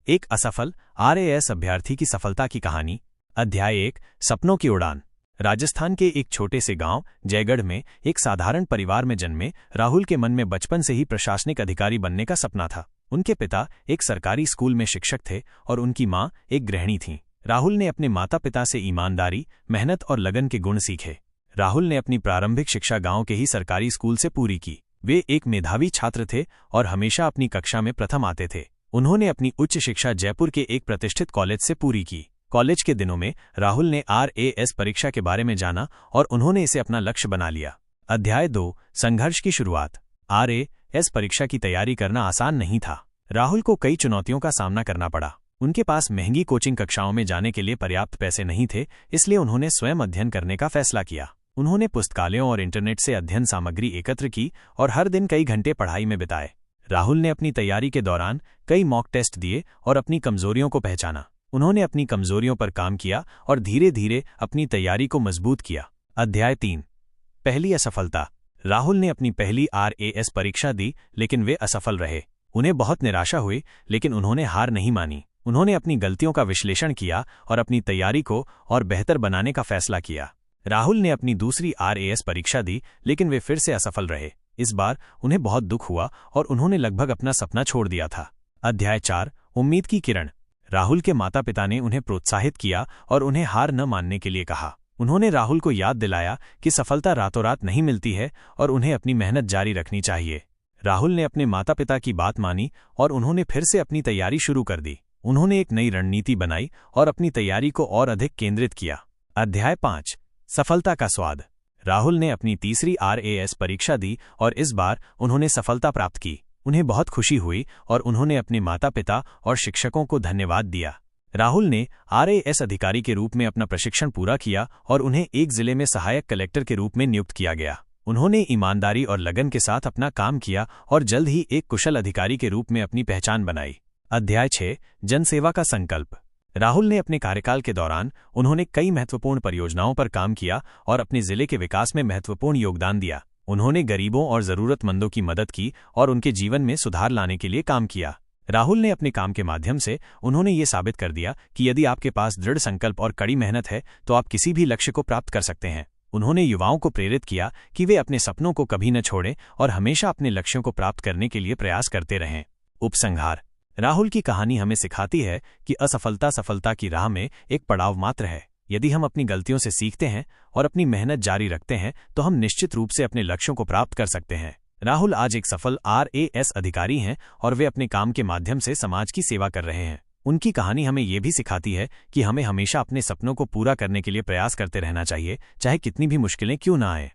एक असफल आरएएस अभ्यर्थी की सफलता की कहानी। अध्याय 1, सपनों की उड़ान। राजस्थान के एक छोटे से गांव जयगढ़ में एक साधारण परिवार में जन्मे राहुल के मन में बचपन से ही प्रशासनिक अधिकारी बनने का सपना था। उनके पिता एक सरकारी स्कूल में शिक्षक थे और उनकी मां एक गृहिणी थीं। राहुल ने अपने माता पिता से ईमानदारी, मेहनत और लगन के गुण सीखे। राहुल ने अपनी प्रारंभिक शिक्षा गांव के ही सरकारी स्कूल से पूरी की। वे एक मेधावी छात्र थे और हमेशा अपनी कक्षा में प्रथम आते थे। उन्होंने अपनी उच्च शिक्षा जयपुर के एक प्रतिष्ठित कॉलेज से पूरी की। कॉलेज के दिनों में राहुल ने आरएएस परीक्षा के बारे में जाना और उन्होंने इसे अपना लक्ष्य बना लिया। अध्याय 2, संघर्ष की शुरुआत। आरएएस परीक्षा की तैयारी करना आसान नहीं था। राहुल को कई चुनौतियों का सामना करना पड़ा। उनके पास महंगी कोचिंग कक्षाओं में जाने के लिए पर्याप्त पैसे नहीं थे, इसलिए उन्होंने स्वयं अध्ययन करने का फैसला किया। उन्होंने पुस्तकालयों और इंटरनेट से अध्ययन सामग्री एकत्र की और हर दिन कई घंटे पढ़ाई में बिताए। राहुल ने अपनी तैयारी के दौरान कई मॉक टेस्ट दिए और अपनी कमजोरियों को पहचाना। उन्होंने अपनी कमजोरियों पर काम किया और धीरे धीरे अपनी तैयारी को मजबूत किया। अध्याय 3, पहली असफलता। राहुल ने अपनी पहली आरएएस परीक्षा दी, लेकिन वे असफल रहे। उन्हें बहुत निराशा हुई, लेकिन उन्होंने हार नहीं मानी। उन्होंने अपनी गलतियों का विश्लेषण किया और अपनी तैयारी को और बेहतर बनाने का फैसला किया। राहुल ने अपनी दूसरी आरएएस परीक्षा दी, लेकिन वे फिर से असफल रहे। इस बार उन्हें बहुत दुख हुआ और उन्होंने लगभग अपना सपना छोड़ दिया था। अध्याय 4, उम्मीद की किरण। राहुल के माता पिता ने उन्हें प्रोत्साहित किया और उन्हें हार न मानने के लिए कहा। उन्होंने राहुल को याद दिलाया कि सफलता रातों रात नहीं मिलती है और उन्हें अपनी मेहनत जारी रखनी चाहिए। राहुल ने अपने माता पिता की बात मानी और उन्होंने फिर से अपनी तैयारी शुरू कर दी। उन्होंने एक नई रणनीति बनाई और अपनी तैयारी को और अधिक केंद्रित किया। अध्याय 5, सफलता का स्वाद। राहुल ने अपनी तीसरी आरएएस परीक्षा दी और इस बार उन्होंने सफलता प्राप्त की। उन्हें बहुत खुशी हुई और उन्होंने अपने माता पिता और शिक्षकों को धन्यवाद दिया। राहुल ने आरएएस अधिकारी के रूप में अपना प्रशिक्षण पूरा किया और उन्हें एक जिले में सहायक कलेक्टर के रूप में नियुक्त किया गया। उन्होंने ईमानदारी और लगन के साथ अपना काम किया और जल्द ही एक कुशल अधिकारी के रूप में अपनी पहचान बनाई। अध्याय 6, जनसेवा का संकल्प। राहुल ने अपने कार्यकाल के दौरान उन्होंने कई महत्वपूर्ण परियोजनाओं पर काम किया और अपने जिले के विकास में महत्वपूर्ण योगदान दिया। उन्होंने गरीबों और जरूरतमंदों की मदद की और उनके जीवन में सुधार लाने के लिए काम किया। राहुल ने अपने काम के माध्यम से उन्होंने ये साबित कर दिया कि यदि आपके पास दृढ़ संकल्प और कड़ी मेहनत है तो आप किसी भी लक्ष्य को प्राप्त कर सकते हैं। उन्होंने युवाओं को प्रेरित किया कि वे अपने सपनों को कभी न छोड़ें और हमेशा अपने लक्ष्यों को प्राप्त करने के लिए प्रयास करते रहें। उपसंहार। राहुल की कहानी हमें सिखाती है कि असफलता सफलता की राह में एक पड़ाव मात्र है। यदि हम अपनी गलतियों से सीखते हैं और अपनी मेहनत जारी रखते हैं तो हम निश्चित रूप से अपने लक्ष्यों को प्राप्त कर सकते हैं। राहुल आज एक सफल आरएएस अधिकारी हैं और वे अपने काम के माध्यम से समाज की सेवा कर रहे हैं। उनकी कहानी हमें ये भी सिखाती है कि हमें हमेशा अपने सपनों को पूरा करने के लिए प्रयास करते रहना चाहिए, चाहे कितनी भी मुश्किलें क्यों ना आए।